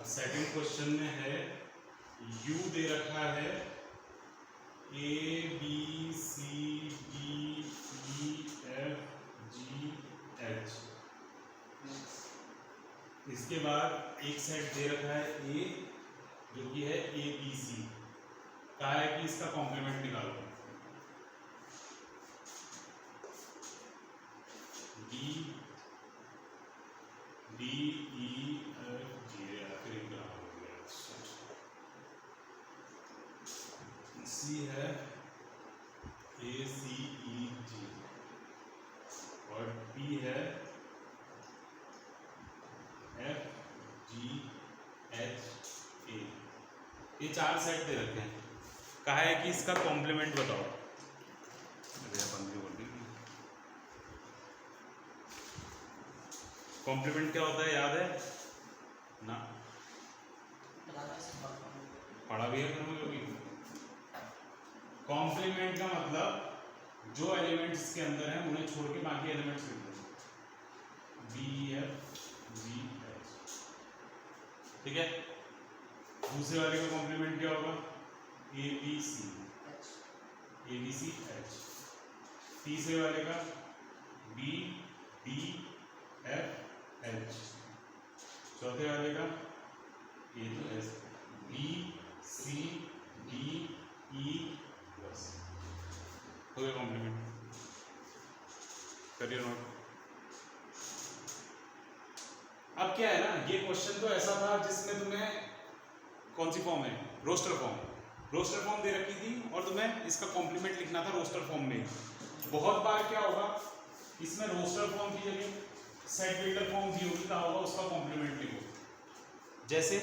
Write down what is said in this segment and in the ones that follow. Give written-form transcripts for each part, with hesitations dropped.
Second question में है u दे रखा है a b c d e f g h। इसके बाद एक सेट दे रखा है a जो कि है a b c। कहा है कि इसका कॉम्प्लीमेंट निकालो। d d e f g फिर ग्राम हो गया। c है a c e g और p है f g h a। ये चार सेट दे रखे हैं। कहा है कि इसका कॉम्प्लीमेंट बताओ। कॉम्प्लीमेंट क्या होता है याद है ना? पढ़ा भी है कभी। कॉम्प्लीमेंट का मतलब जो एलिमेंट्स इसके अंदर हैं उन्हें छोड़ के बाकी एलिमेंट्स लिख दो। बी एफ जी एच, ठीक है। दूसरे वाले का कॉम्प्लीमेंट क्या होगा? A B C H. तीसरे वाले का बी डी एफ एच। चौथे वाले का ए तो S B C D E बस हो गया कॉम्प्लीमेंट। करिए नोट। अब क्या है ना, ये क्वेश्चन तो ऐसा था जिसमें तुम्हें कौन सी फॉर्म है, रोस्टर फॉर्म दे रखी थी और तुम्हें इसका कॉम्प्लीमेंट लिखना था रोस्टर फॉर्म में। बहुत बार क्या होगा, इसमें रोस्टर फॉर्म की जगह सेट बिल्डर फॉर्म दी होगी, क्या होगा उसका कॉम्प्लीमेंट लिखो। जैसे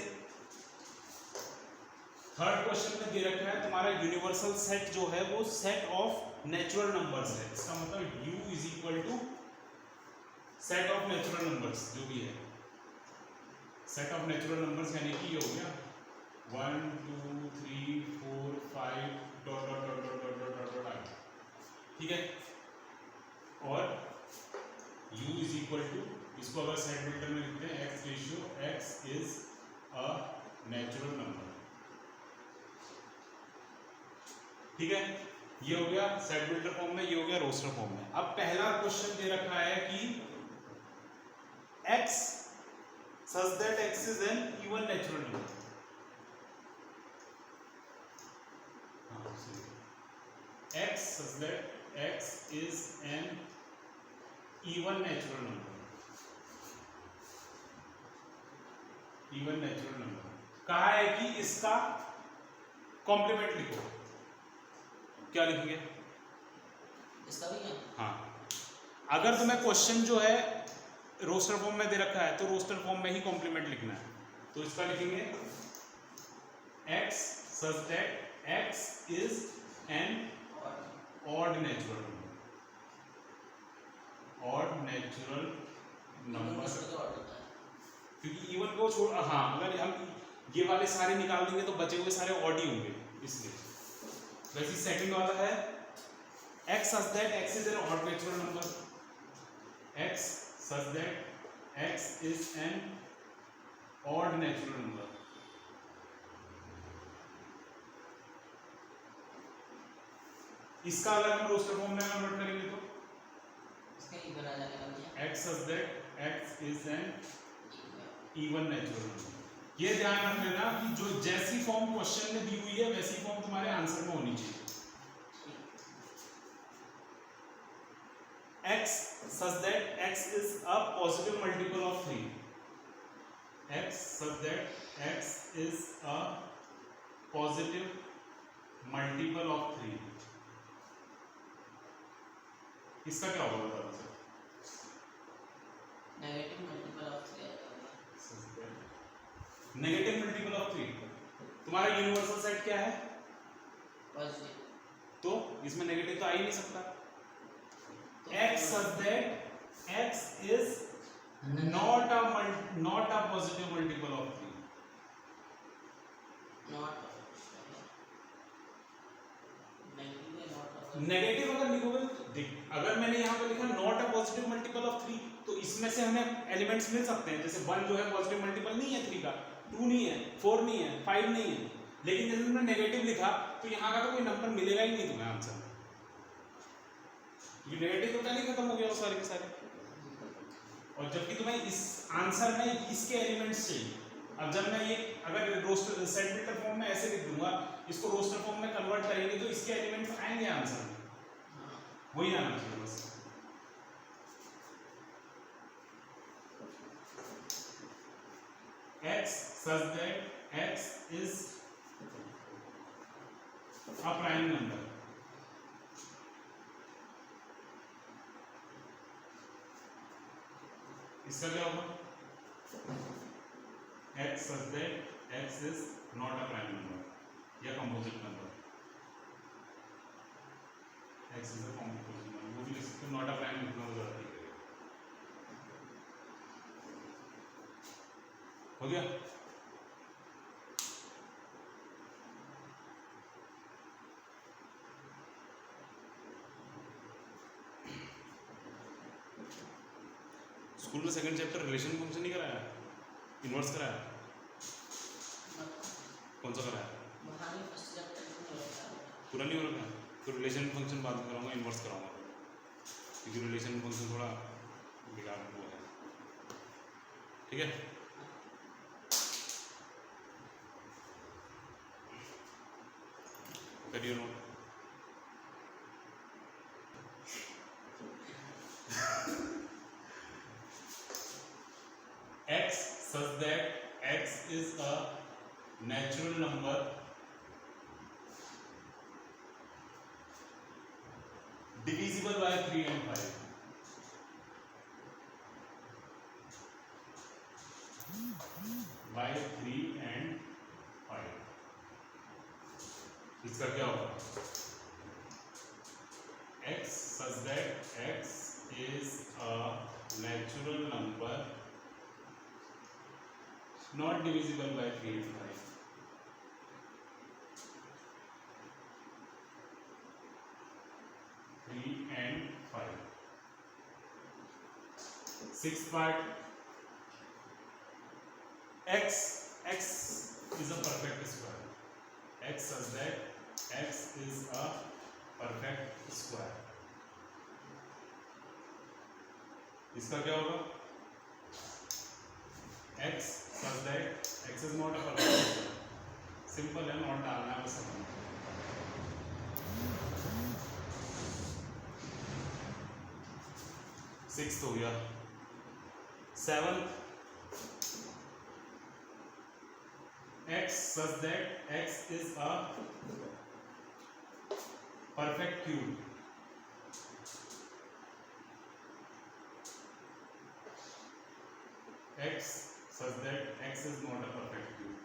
थर्ड क्वेश्चन में दे रखा है तुम्हारा यूनिवर्सल सेट जो है वो सेट ऑफ नेचुरल नंबर्स है। इसका मतलब u is equal to set of natural numbers जो भी है। सेट ऑफ नेचुरल नंबर्स यानी कि ये हो गया 1 2 3 4 5 dot dot dot dot dot dot dot dot, ठीक है। और u इज इक्वल टू, इसको अगर सेट बिल्डर में लिखते हैं x ratio x is a natural number, ठीक है। ये हो गया सेट बिल्डर फॉर्म में, ये हो गया रोस्टर फॉर्म में। अब पहला क्वेश्चन दे रखा है कि x such that x is an even natural number। x such that x is an even natural number। even natural number कहा है कि इसका कॉम्प्लीमेंट लिखो। क्या लिखेंगे? इसका भी क्या? हाँ, अगर तुम्हें क्वेश्चन जो है रोस्टर फॉर्म में दे रखा है तो रोस्टर फॉर्म में ही कॉम्प्लीमेंट लिखना है। तो इसका लिखेंगे x such that x is an odd natural number। odd natural number क्योंकि इवन को छोड़, हाँ अगर हम ये वाले सारे निकाल देंगे तो बचे हुए सारे ऑड ही होंगे, इसलिए। वैसे सेकंड वाला है x such that x is an odd natural number। x such that x is an odd natural number। इसका अगर हम रोस्टर फॉर्म में कन्वर्ट करेंगे तो इसका इवन आ जाएगा। x such that x is an even natural number। ये ध्यान रख लेना कि जो जैसी फॉर्म क्वेश्चन में दी हुई है वैसी फॉर्म तुम्हारे आंसर में होनी चाहिए। x such that x is a positive multiple of 3। x such that x is a positive multiple of 3। इसका क्या होगा बता दो sir? Negative multiple of 3। Negative multiple of 3। तुम्हारा यूनिवर्सल सेट क्या है? पॉजिटिव। तो इसमें नेगेटिव तो आ ही नहीं सकता। x such that x is not a positive multiple of 3। Not negative अगर लिखोगे तो देख, अगर मैंने यहाँ पे लिखा not a positive multiple of 3 तो इसमें से हमें एलिमेंट्स मिल सकते हैं। जैसे 1 जो है पॉजिटिव मल्टीपल नहीं है 3 का, 2 नहीं है, 4 नहीं है, 5 नहीं है, लेकिन जैसे तुमने नेगेटिव लिखा तो यहाँ का तो कोई नंबर मिलेगा ही नहीं तुम्हें आंसर, ये नेगेटिव तो नहीं खत्म हो गया वो सारे के सारे। और जबकि तुम्हें इस आंसर में इसके एलिमेंट्स चाहिए। अब जब मैं ये अगर रोस्टर सेंटीमीटर फॉर्म में ऐसे लिख दूंगा, इसको रोस्टर फॉर्म में कन्वर्ट करेंगे तो इसके एलिमेंट्स आएंगे आंसर में, वही आना चाहिए बस। x such that x is a prime number, इसका क्या होगा? x such that x is not a prime number या composite number, x is a composite number, वो भी लिख सकते हो, not a prime लिखना तो ज़्यादा ठीक है। हो गया? स्कूल में सेकंड चैप्टर रिलेशन फंक्शन नहीं कराया, इन्वर्स कराया, कौन सा कराया? पूरा नहीं हो रखा, तो रिलेशन फंक्शन बाद में कराऊंगा, इन्वर्स कराऊंगा, क्योंकि रिलेशन फंक्शन थोड़ा बेकार हुआ है, ठीक है? करिए note. x such that x is a natural number divisible by 3 and 5, by 3 and 5, इसका क्या होगा? x such that x is a natural number not divisible by 3 and 5, and 5. Sixth part, x is a perfect square, x such that x is a perfect square, इसका क्या होगा? x such that x is not a perfect square, simple है, not डालना है बस। Sixth हो गया। Seventh, x such that x is a perfect cube, x such that x is not a perfect cube,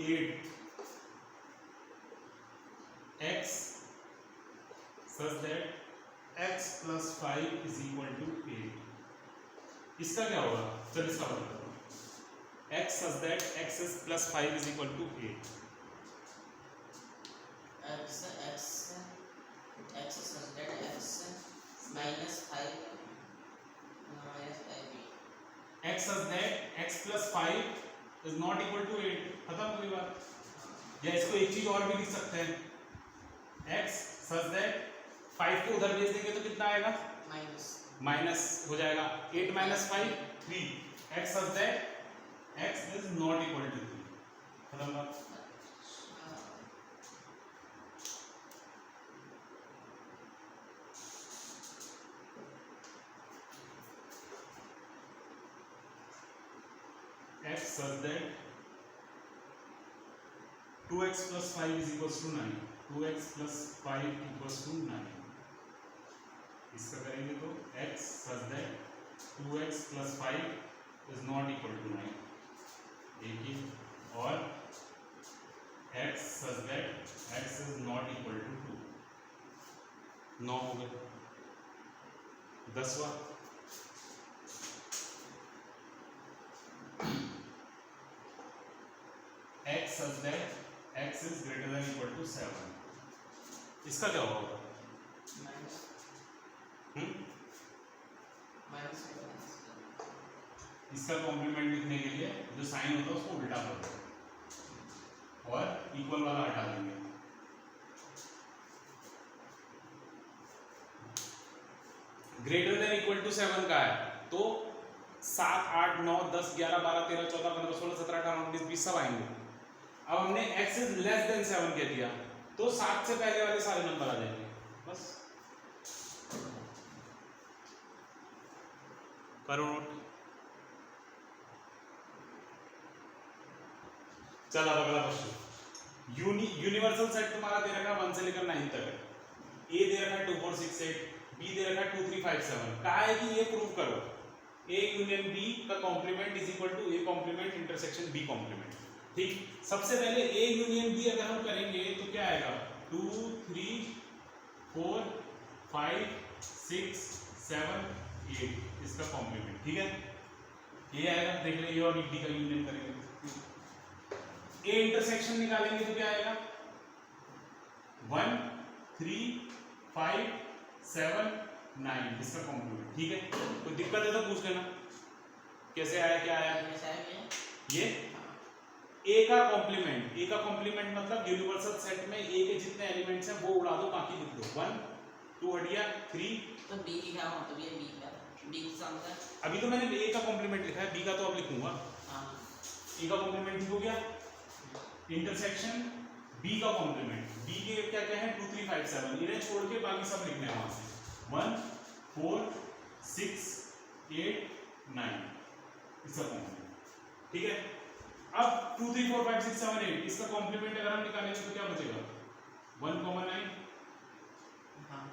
eight, x such that x plus 5 is equal to 8, इसका क्या होगा? चल इसका बताओ। x such that x is plus 5 is equal to 8, x such that x minus 5 x such that x plus 5 is not equal to 8, खत्म हो गई बात। या इसको एक चीज और भी लिख सकते हैं, x such that 5 को उधर भेज देंगे तो कितना आएगा? माइनस हो जाएगा, 8 minus 5 3, x such that x is not equal to 3, खत्म बात। x such that 2x plus 5 is equals to 9, 2x plus 5 equals to 9, इसका करेंगे तो x such that 2x plus 5 is not equal to 9, देखिए, और x such that x is not equal to 2, 9 हो गए। 10वां, x such that x is greater than equal to 7, इसका क्या होगा? माइनस माइनस इसका कॉम्प्लीमेंट लिखने के लिए जो साइन होता है उसको उल्टा कर दो और इक्वल वाला हटा देंगे। ग्रेटर देन इक्वल टू 7 का है तो 7, 8, 9, 10, 11, 12, 13, 14, 15, 16, 17, 18, 19, 20 सब आएंगे। अब हमने x इज लेस देन 7 कह दिया तो 7 से पहले वाले सारे नंबर आ जाएंगे बस। करो नोट। चल अब अगला क्वेश्चन। यूनिवर्सल सेट तुम्हारा दे रखा है 1 से लेकर 9 तक है। ए दे रखा है 2, 4, 6, 8, बी दे रखा है 2, 3, 5, 7। कहा है कि ये प्रूव करो ए यूनियन बी का complement is equal to A complement intersection B complement. ठीक, सबसे पहले ए यूनियन बी अगर हम करेंगे तो क्या आएगा 2, 3, 4, 5, 6, 7, 8 इसका कॉम्प्लीमेंट। ठीक है, ये आएगा। देख ले, ए और डी का यूनियन करेंगे ए इंटरसेक्शन निकालेंगे तो क्या आएगा 1, 3, 5, 7, 9 इसका कॉम्प्लीमेंट। ठीक है, कोई दिक्कत है तो पूछ लेना कैसे आया क्या आया। ये ए का कॉम्प्लीमेंट मतलब यूनिवर्सल सेट में ए के जितने एलिमेंट्स हैं वो उड़ा दो, बाकी लिख दो। 1, 2 हटिया 3 तो बी लिखा हो तो ये बी का सम का। अभी तो मैंने ए का कॉम्प्लीमेंट लिखा है, बी का तो अब लिखूंगा। हां, ए का कॉम्प्लीमेंट ठीक हो गया। इंटरसेक्शन बी का कॉम्प्लीमेंट, बी के क्या क्या है 2, 3, 5, 7 इन्हें छोड़ के बाकी सब लिखने हैं वहां से। 1, 4, 6, 8, 9 इसका कॉम्प्लीमेंट। ठीक है, अब 2, 3, 4, 5, 6, 7, 8 इसका कॉम्प्लीमेंट अगर हम निकालेंगे तो क्या बचेगा 1, 9। हां,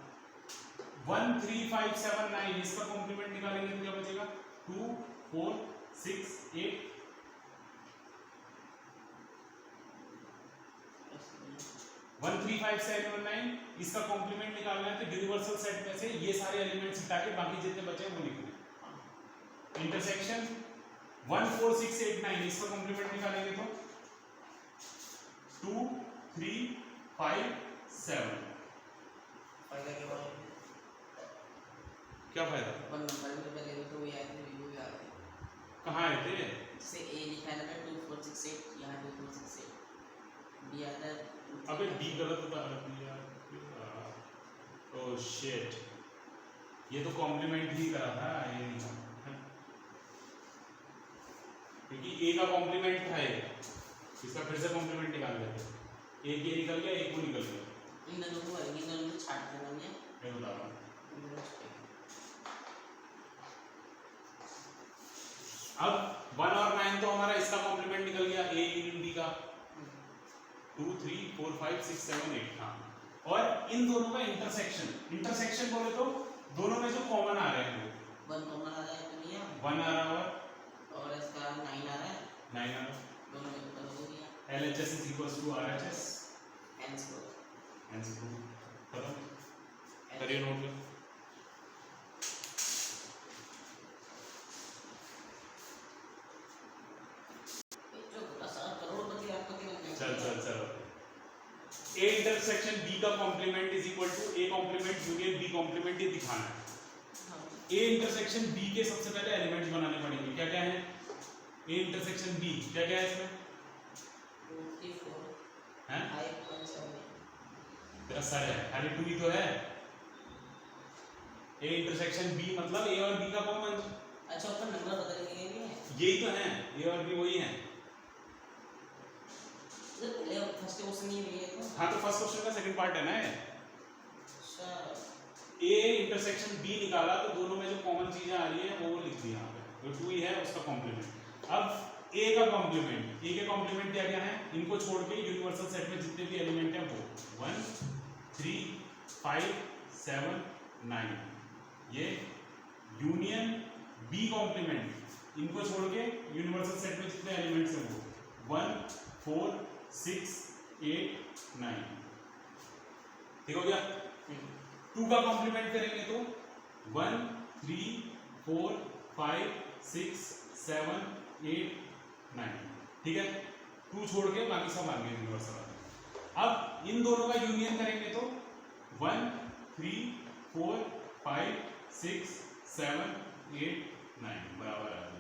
1, 3, 5, 7, 9 इसका कॉम्प्लीमेंट निकालेंगे तो क्या बचेगा 2, 4, 6, 8। 1, 3, 5, 7, 9 इसका कॉम्प्लीमेंट निकालना है तो यूनिवर्सल सेट में से ये सारे एलिमेंट्स हटा के बाकी जितने बचे हैं वो लिखने। इंटरसेक्शन 1, 4, 6, 8, 9 इसका कॉम्प्लीमेंट निकालेंगे तो 2, 3, 5, 7। फायदा क्या हुआ? क्या फायदा? अपन नंबर में पहले तो वो याद है, वो याद है। कहाँ आए थे? जैसे ए लिखा है ना 2, 4, 6, 8 यहाँ 2, 4, 6, 8 बी आता है। अबे डी गलत होता है यार। ओह शिट, ये तो कॉम्प्लीमेंट ही करा था, ये नहीं था क्योंकि ए का कॉम्प्लीमेंट था ये, इसका फिर से कॉम्प्लीमेंट निकाल देते। एक ये निकल गया, एक वो निकल गया। इन दोनों को छाट देना है। मैं बता रहा हूँ। अब 1 और 9 तो हमारा इसका कॉम्प्लीमेंट निकल गया ए यूनियन बी का 2, 3, 4, 5, 6, 7, 8। हाँ, और इन दोनों का इंटरसेक्शन बोले तो दोनों में जो कॉमन आ रहे हैं वो 1 कॉमन आ रहा है तो नहीं 1 आ रहा है और इसका 9 आ रहा है, 9 आ रहा है। दोनों में इक्वल हो गया। LHS is equals to RHS hence pro hence proof। खत्म, करिए नोट। चल ए इंटरसेक्शन बी का complement is equal to A complement union B complement, ये दिखाना है। ए इंटरसेक्शन बी के सबसे पहले एलिमेंट्स बनाने पड़ेंगे। क्या क्या है ए इंटरसेक्शन बी, क्या क्या है इसमें 2, 3, 4 हैं? 5, 1, 7 तेरा सर है, खाली 2 ही तो है। ए इंटरसेक्शन बी मतलब ए और बी का कॉमन। अच्छा, ऊपर नंबर बदलने के लिए है, यही तो है, ए और बी वही है। तो पहले फर्स्ट क्वेश्चन ही है तो। हाँ, तो फर्स्ट क्वेश्चन का सेकंड पार्ट है ना ये। अच्छा, ए इंटरसेक्शन बी निकाला तो दोनों में जो कॉमन चीजें आ रही हैं वो लिख दी यहाँ पे, जो 2 ही है उसका कॉम्प्लीमेंट। अब ए का कॉम्प्लीमेंट, ए के कॉम्प्लीमेंट क्या क्या है, इनको छोड़ के यूनिवर्सल सेट में जितने भी एलिमेंट हैं वो 1, 3, 5, 7, 9 ये यूनियन बी कॉम्प्लीमेंट, इनको छोड़ के यूनिवर्सल सेट में जितने एलिमेंट्स हैं वो 1, 4, 6, 8, 9। ठीक हो गया। 2 का कॉम्प्लीमेंट करेंगे तो 1, 3, 4, 5, 6, 7, 8, 9। ठीक है, 2 छोड़ के बाकी सब आ गए यूनिवर्सल। अब इन दोनों का यूनियन करेंगे तो 1, 3 4 5 6 7 8 9 बराबर आ गया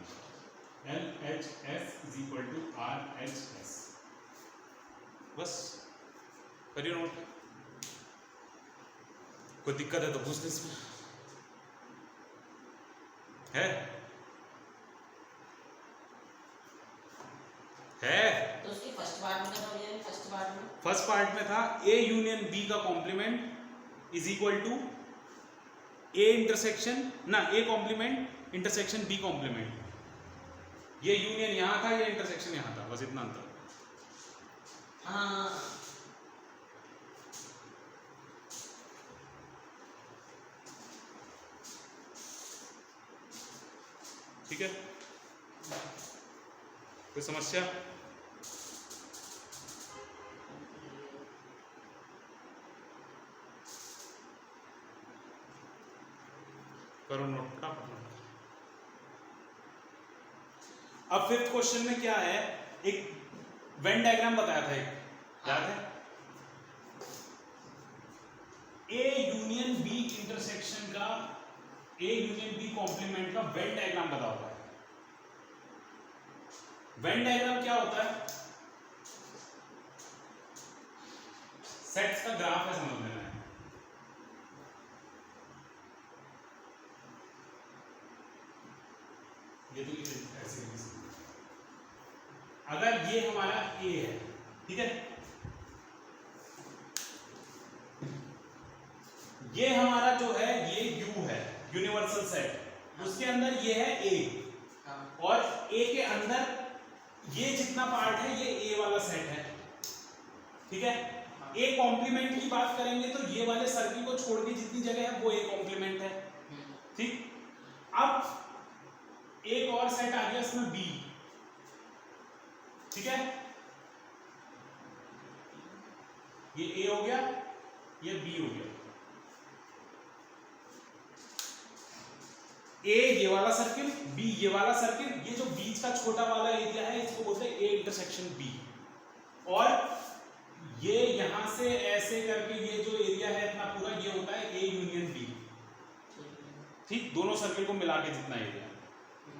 LHS is equal to RHS। बस करिए नोट, कोई दिक्कत है तो पूछ लीजिए इसमें है तो उसके फर्स्ट पार्ट में क्या था भैया? फर्स्ट पार्ट में था A यूनियन B का complement is equal to A intersection ना A complement intersection B complement. ये यूनियन यहां था, ये इंटरसेक्शन यहां था, बस इतना अंतर। हाँ ठीक है, कोई समस्या? करो नोट का। अब फिफ्थ क्वेश्चन में क्या है, एक वेन डायग्राम बताया था, एक याद है? ए यूनियन बी इंटरसेक्शन का, ए यूनियन बी कॉम्प्लीमेंट का वेन डायग्राम बता होता है। वेन डायग्राम क्या होता है? सेट्स का ग्राफ है, समझ लेना है। ये तो ऐसे अगर ये हमारा ए है, ठीक है, ये हमारा जो है ये यू है, यूनिवर्सल सेट, उसके अंदर ये है ए, और ए के अंदर ये जितना पार्ट है ये ए वाला सेट है, ठीक है। ए कॉम्प्लीमेंट की बात करेंगे तो ये वाले सर्किल को छोड़ के जितनी जगह है वो ए कॉम्प्लीमेंट है, ठीक। अब एक और सेट आ गया इसमें बी, ठीक है, ये ए हो गया, ये बी हो गया। ए ये वाला सर्किल, बी ये वाला सर्किल, ये जो बीच का छोटा वाला एरिया है इसको बोलते हैं ए इंटरसेक्शन बी, और ये यहां से ऐसे करके ये जो एरिया है इतना पूरा ये होता है ए यूनियन बी, ठीक, दोनों सर्किल को मिला के जितना एरिया,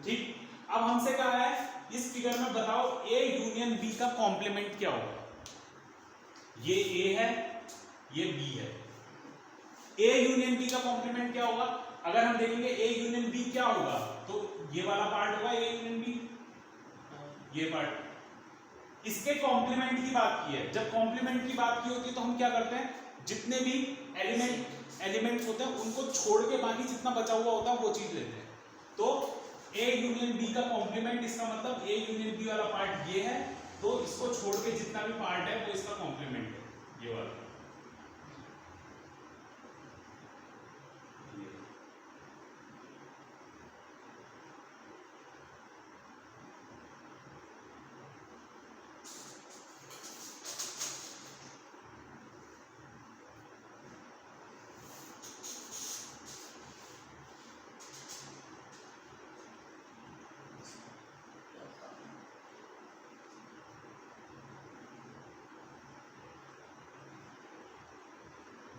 ठीक। अब हमसे कहा है इस फिगर में बताओ ए यूनियन बी का कॉम्प्लीमेंट क्या होगा। ये ए है, ये बी है, ए यूनियन बी का कॉम्प्लीमेंट क्या होगा? अगर हम देखेंगे ए यूनियन बी क्या होगा तो ये वाला पार्ट होगा ए यूनियन बी, ये पार्ट। इसके कॉम्प्लीमेंट की बात की है, जब कॉम्प्लीमेंट की बात की होती है तो हम क्या करते हैं, जितने भी एलिमेंट्स होते हैं उनको छोड़ के बाकी जितना बचा हुआ होता है वो चीज लेते हैं। तो ए यूनियन बी का कॉम्प्लीमेंट, इसका मतलब ए यूनियन बी वाला पार्ट ये है, तो इसको छोड़ के जितना भी पार्ट है वो इसका कॉम्प्लीमेंट है, ये वाला।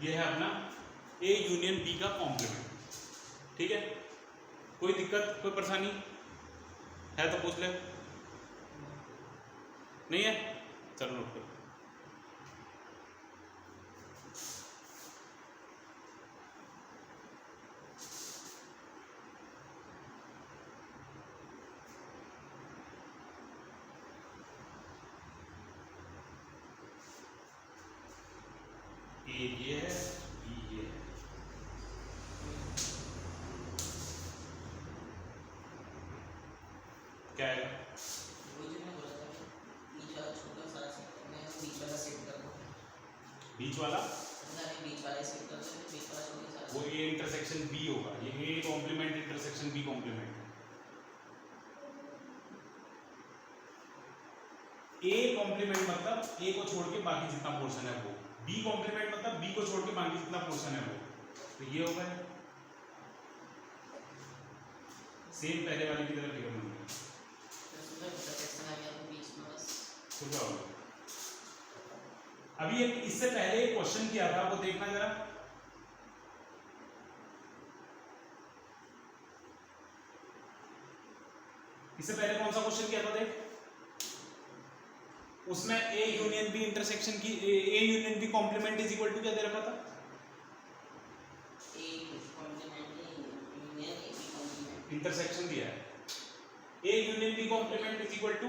ये है अपना ए यूनियन बी का कॉम्प्लीमेंट, ठीक है। कोई दिक्कत, कोई परेशानी है तो पूछ ले, नहीं है चलो नोट करो। ए ये है, बी ये है, क्या है? वो जो मैं बोला था बीच वाला छोटा सारा सेट करना है, बीच वाला सेट कर दो, बीच वाला बीच वाला सेट कर दो, बीच वाला छोटा सारा वो ए इंटरसेक्शन बी होगा, ये A complement intersection B complement. A complement मतलब ए को छोड़ के बाकी जितना पोर्शन है वो, बी कॉम्प्लीमेंट मतलब बी को छोड़ के बाकी जितना पोर्शन है वो, तो ये होगा सेम पहले वाले की तरह फिगर बन गया। तो क्या होगा? अभी एक इससे पहले एक क्वेश्चन किया था वो देखना जरा, इससे पहले कौन सा क्वेश्चन किया था देख, उसमें ए यूनियन बी इंटरसेक्शन की A union B complement is equal to क्या दे रखा था? इंटरसेक्शन दिया है, A union B complement is equal to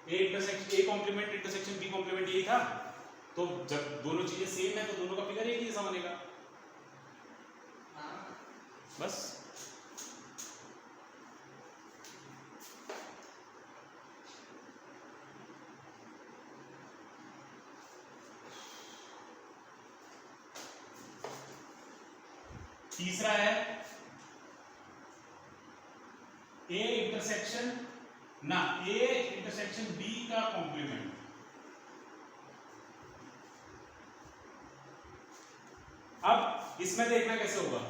A complement intersection B complement, यही था। तो जब दोनों चीजें सेम है तो दोनों का फिगर एक ही जैसा बनेगा, बस। तीसरा है ए इंटरसेक्शन ना ए इंटरसेक्शन बी का कॉम्प्लीमेंट। अब इसमें देखना कैसे होगा,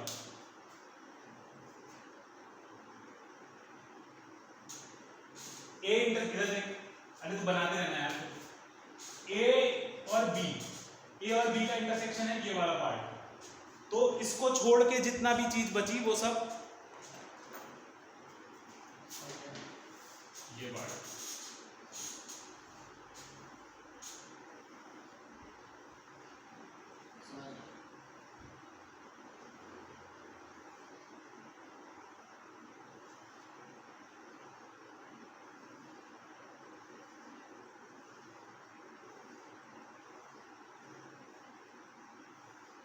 ए इंटर देख, अरे तो बनाते रहना यार। ए और बी का इंटरसेक्शन है ये वाला पार्ट, तो इसको छोड़ के जितना भी चीज बची वो सब ये पार्ट।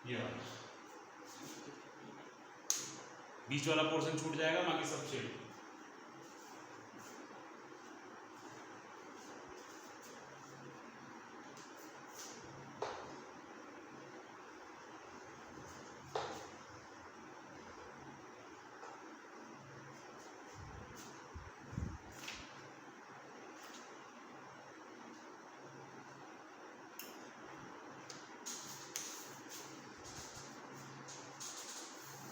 ये वाला बीच वाला पोर्शन छूट जाएगा, बाकी सब शेड।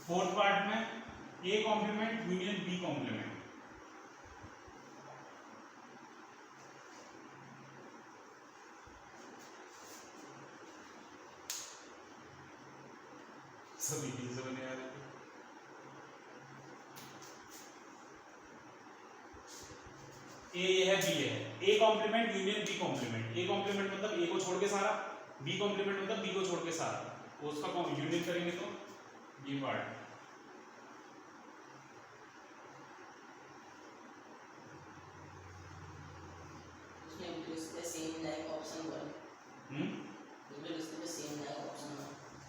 फोर्थ पार्ट में A complement union B complement. सभी चीजें बने आ रही है। ए है बी है, A complement union B complement. A complement मतलब ए को छोड़ के सारा, बी कॉम्प्लीमेंट मतलब बी को छोड़ के सारा, उसका यूनियन करेंगे तो ये पार्ट।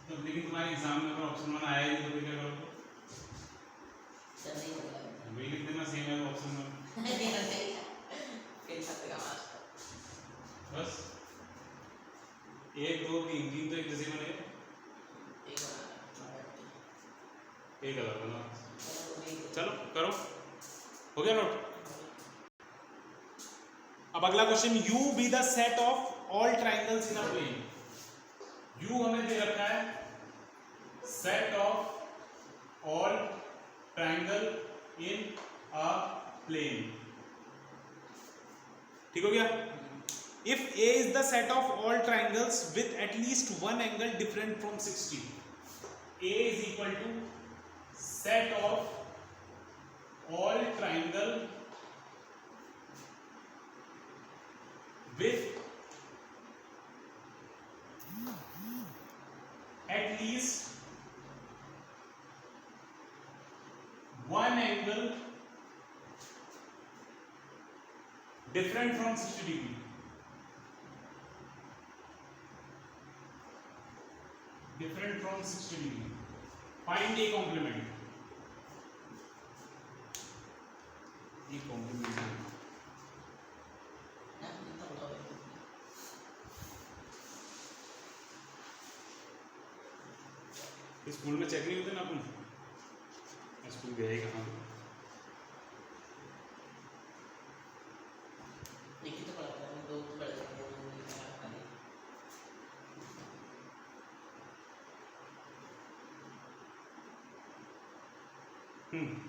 तो लेकिन तुम्हारे एग्जाम में अगर ऑप्शन 1 आया ही तो फिर क्या करोगे? वही लिख देना सेम है ऑप्शन 1। बस 1 2 3 3 तो एक जैसे बने, एक अलग बना। चलो करो, हो गया नोट। अब अगला question, U be the set of all triangles in a plane. U हमें दे रखा है set of all triangle in a plane, ठीक हो गया। If A is the set of all triangles with at least one angle different from 60, A is equal to set of all triangle with at least one angle different from 60 degree, different from 60 degree. Find a complement. A complement school में check नहीं होते ना अपन, school गए कहाँ?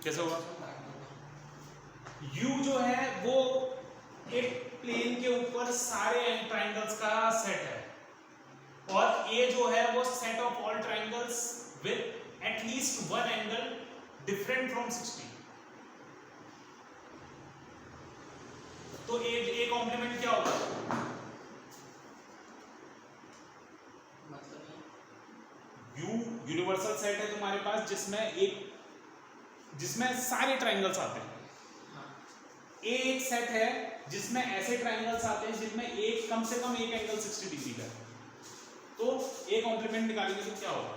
कैसे होगा? U जो है वो एक प्लेन के ऊपर सारे ट्राइंगल्स का सेट है, और A जो है वो set of all triangles with at least one angle different from 60। तो ए कॉम्प्लीमेंट क्या होगा? मतलब यू यूनिवर्सल सेट है तुम्हारे पास जिसमें सारे ट्राइंगल्स आते हैं। हाँ ए एक सेट है जिसमें ऐसे ट्राइंगल्स आते हैं जिनमें एक कम से कम एक एंगल 60 डिग्री का है। तो ए कॉम्प्लीमेंट निकालेंगे तो क्या होगा?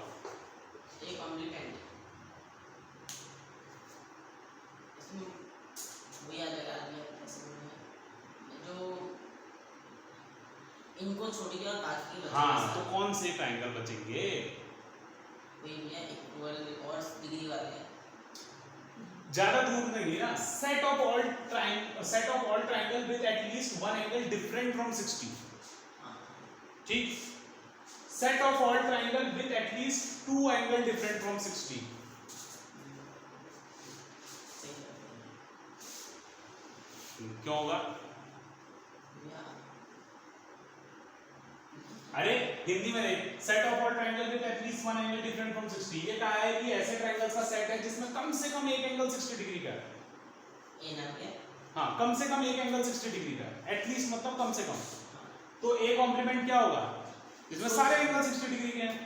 ए कॉम्प्लीमेंट इसमें वही आ जाएगा जो इनको छोड़ के और बाकी बचे हाँ, तो कौन से ट्राइंगल बचेंगे? वही है इक्वल और डिग्री वाले ज्यादा दूर नहीं ना। Set of all triangle with at least one angle different from 60। ठीक, set of all triangle with at least to angle different from 60। क्यों होगा? अरे हिंदी में देख, set of all triangle with at least one angle different from 60। ये कहा है कि ऐसे ट्राइंगल्स का सेट है जिसमें कम से कम एक एंगल 60 डिग्री का है। ए ना क्या? हाँ, कम से कम एक एंगल 60 डिग्री का है। एटलीस्ट मतलब कम से कम। तो ए कॉम्प्लीमेंट क्या होगा? इसमें सारे एंगल 60 डिग्री के हैं।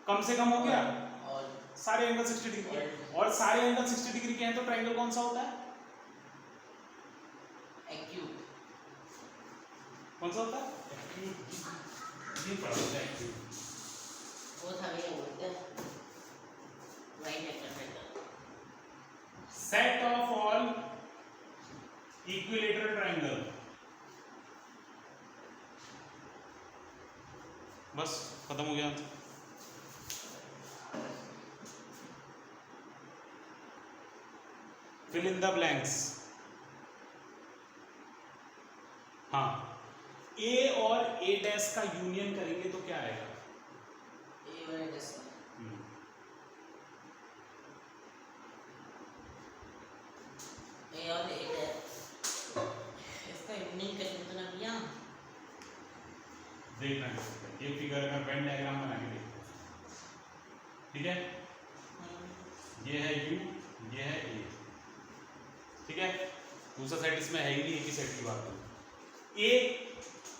कम से कम हो गया और सारे एंगल 60 डिग्री के हैं। और सारे एंगल 60 डिग्री के हैं तो ट्राइंगल कौन सा होता है? एक्यूट कौन सा होता है? एक्यूट। ये पढ़ा होता है एक्यूट। वो था भैया बोलते हैं right angle triangle. Set of all equilateral triangle. बस खत्म हो गया। Fill in the blanks. हाँ, ए और ए डैश का यूनियन करेंगे तो क्या आएगा? ए और ए डैश ए और ए डैश इसका यूनियन करेंगे तो ना भैया देखना है ये फिगर का वेन डायग्राम बना के देखो। ठीक है, ये है यू, ये है ए। ठीक है, दूसरा सेट इसमें है ही नहीं, एक ही सेट की बात करूं। ए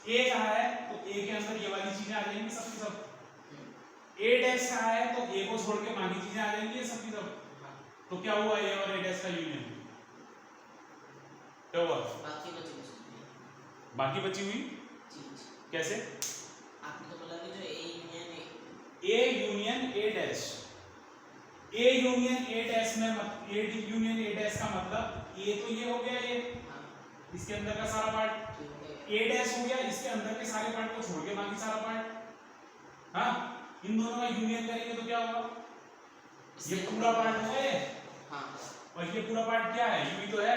कहा है तो ए के अंदर ये वाली चीजें आ जाएंगी सब की सब। ए डैश कहा है तो ए को छोड़ के बाकी चीजें आ जाएंगी ये सब की सब। तो क्या हुआ ए और ए डैश का यूनियन? क्या हुआ? बाकी बची हुई चीज कैसे? आपने तो बोला कि जो A union A dash. A union A dash में ए यूनियन ए डैश का मतलब ए तो ये हो गया, ये इसके अंदर का सारा पार्ट। ए डैश हो गया इसके अंदर के सारे पार्ट को छोड़ के बाकी सारा पार्ट। हाँ, इन दोनों का यूनियन करेंगे तो क्या होगा? ये पूरा पार्ट हो गया। हाँ, और ये पूरा पार्ट क्या है? यू ही तो है।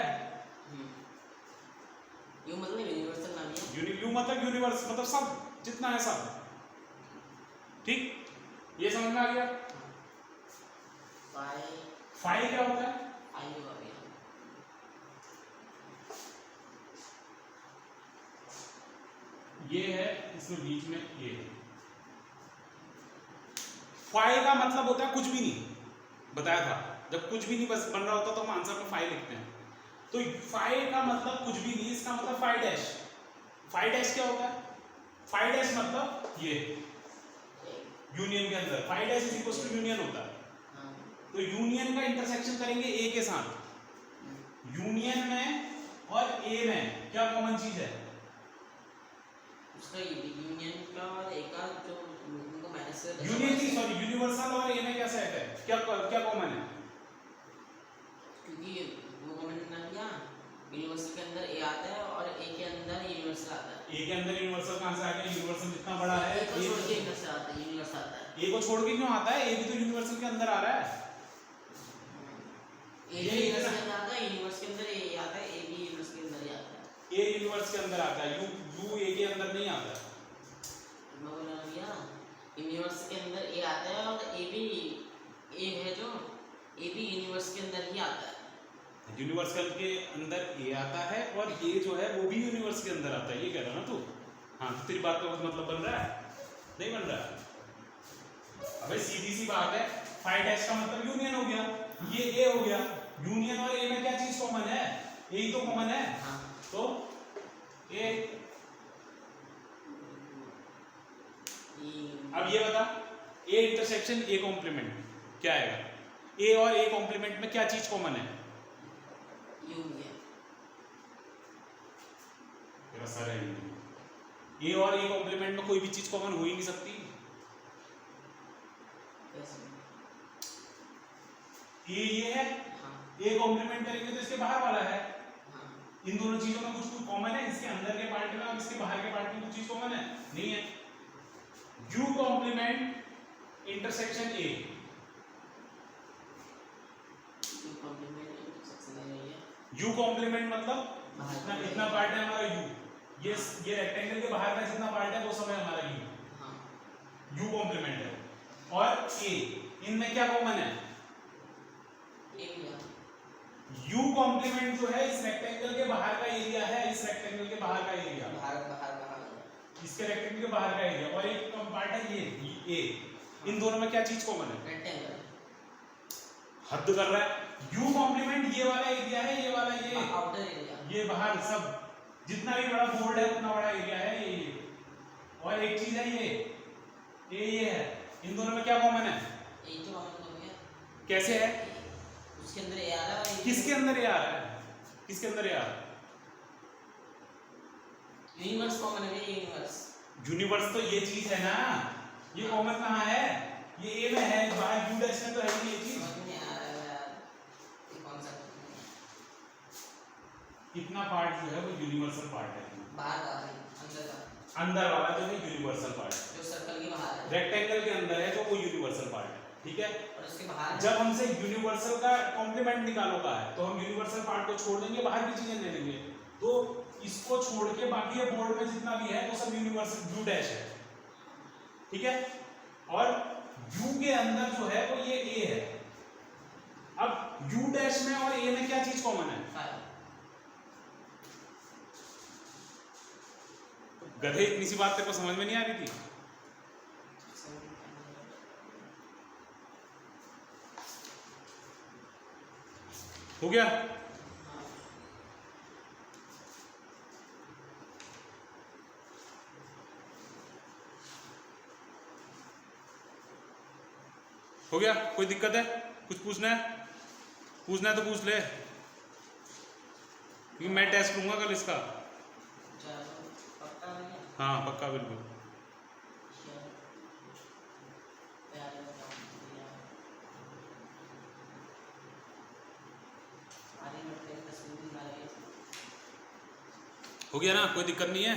यू मतलब यूनिवर्सल नाम है। यू मतलब यूनिवर्स, मतलब सब जितना है सब। ठीक, ये समझ में आ गया? फाई क्या होता है? ये है, इसमें बीच में ये है। फाई का मतलब होता है कुछ भी नहीं, बताया था। जब कुछ भी नहीं बस बन रहा होता तो हम आंसर में फाई लिखते हैं। तो फाई का मतलब कुछ भी नहीं, इसका मतलब फाई डैश। फाई डैश क्या होता है? फाई डैश मतलब ये यूनियन के अंदर phi dash is equal to union होता है। तो यूनियन का इंटरसेक्शन करेंगे ए के साथ। यूनियन में और ए में क्या कॉमन चीज है? उसका यूनियन का और ए का जो उनको माइनस से यूनियन की सॉरी यूनिवर्सल और ए में क्या सेट है? क्या कॉमन है? क्योंकि वो कॉमन ना किया, यूनिवर्सल के अंदर ए आता है और ए के अंदर यूनिवर्सल आता है। ए के अंदर यूनिवर्सल कहां से आ गया? यूनिवर्सल जितना बड़ा है ए को छोड़ के यूनिवर्सल आता है, यूनिवर्सल आता है। ए को छोड़ के क्यों आता है? ए भी तो यूनिवर्सल के अंदर आ रहा है। ए यूनिवर्स के अंदर आता है, यूनिवर्स के अंदर ए आता है, ए भी यूनिवर्स के अंदर ही आता है। ए यूनिवर्स के अंदर आता है, यू ए के अंदर नहीं आता है। मैं बोल रहा भैया यूनिवर्स के अंदर ए आता है और ए भी ए है जो ए भी यूनिवर्स के अंदर ही आता है। यूनिवर्सल के अंदर ए आता है और ए जो है वो भी यूनिवर्स के अंदर आता है, ये कह रहा ना तू? हाँ, तो तेरी बात का मतलब बन रहा है? नहीं बन रहा है? अबे सीधी सी बात है, फाई डैश का मतलब यूनियन हो गया, ये ए हो गया। यूनियन और ए में क्या चीज कॉमन है? ए ही तो कॉमन है। हाँ, तो ए। अब ये बता, ए इंटरसेक्शन ए कॉम्प्लीमेंट क्या आएगा? ए और ए कॉम्प्लीमेंट में क्या चीज कॉमन है? यू है। तेरा सर है। ए और ए कॉम्प्लीमेंट में कोई भी चीज कॉमन हो ही नहीं सकती। कैसे? ये है, हाँ। ए कॉम्प्लीमेंट करेंगे तो इसके बाहर वाला है। हाँ। इन दोनों चीजों में कुछ कॉमन है? इसके अंदर के पार्ट में और इसके बाहर के पार्ट में कुछ चीज कॉमन है? नहीं है। U complement intersection A. U complement मतलब इतना पार्ट है हमारा यू, ये रेक्टेंगल के बाहर का जितना पार्ट है वो सब है हमारा यू। यू कॉम्प्लीमेंट है। और ए, इनमें क्या कॉमन है? यू कॉम्प्लीमेंट जो है इस रेक्टेंगल के बाहर का एरिया है, इस रेक्टेंगल के बाहर का एरिया, इसके रेक्टेंगल के बाहर का एरिया, और एक पार्ट है ये ए। इन दोनों में क्या चीज कॉमन है? रेक्टेंगल। हद कर रहा है। यू कॉम्प्लीमेंट ये वाला एरिया है, ये वाला ये आउटर एरिया, ये बाहर सब जितना भी बड़ा बोर्ड है उतना बड़ा एरिया है ये। और एक चीज है ये है। इन दोनों में क्या कॉमन है? एक जो कॉमन हो गया। कैसे है? उसके अंदर ए आ रहा है। किसके अंदर ए आ रहा है? किसके अंदर ए आ रहा है? यूनिवर्स कॉमन है ये, यूनिवर्स। यूनिवर्स तो ये चीज है ना, ये कॉमन कहाँ है? ये ए में है, बाहर यू डैश में तो है नहीं ये चीज। इतना पार्ट जो है वो यूनिवर्सल पार्ट है। बाहर का है, अंदर का। अंदर वाला जो है यूनिवर्सल पार्ट है, जो सर्कल के बाहर है। रेक्टेंगल के अंदर है जो वो यूनिवर्सल पार्ट है। ठीक है। और उसके बाहर जब हमसे यूनिवर्सल का कॉम्प्लीमेंट निकालो का है तो हम यूनिवर्सल पार्ट को छोड़ देंगे, बाहर की चीजें ले लेंगे। तो इसको छोड़ के बाकी ये बोर्ड में जितना भी है वो सब यूनिवर्सल यू डैश है। ठीक है। और यू के अंदर जो है वो ये ए है। अब यू डैश में और ए में क्या चीज कॉमन है? गधे, इतनी सी बात तेरे को समझ में नहीं आ रही थी? हो गया? हो गया? कोई दिक्कत है? कुछ पूछना है? पूछना है तो पूछ ले, क्योंकि मैं टेस्ट लूंगा कल इसका। हाँ पक्का, बिल्कुल। हो गया ना? कोई दिक्कत नहीं है?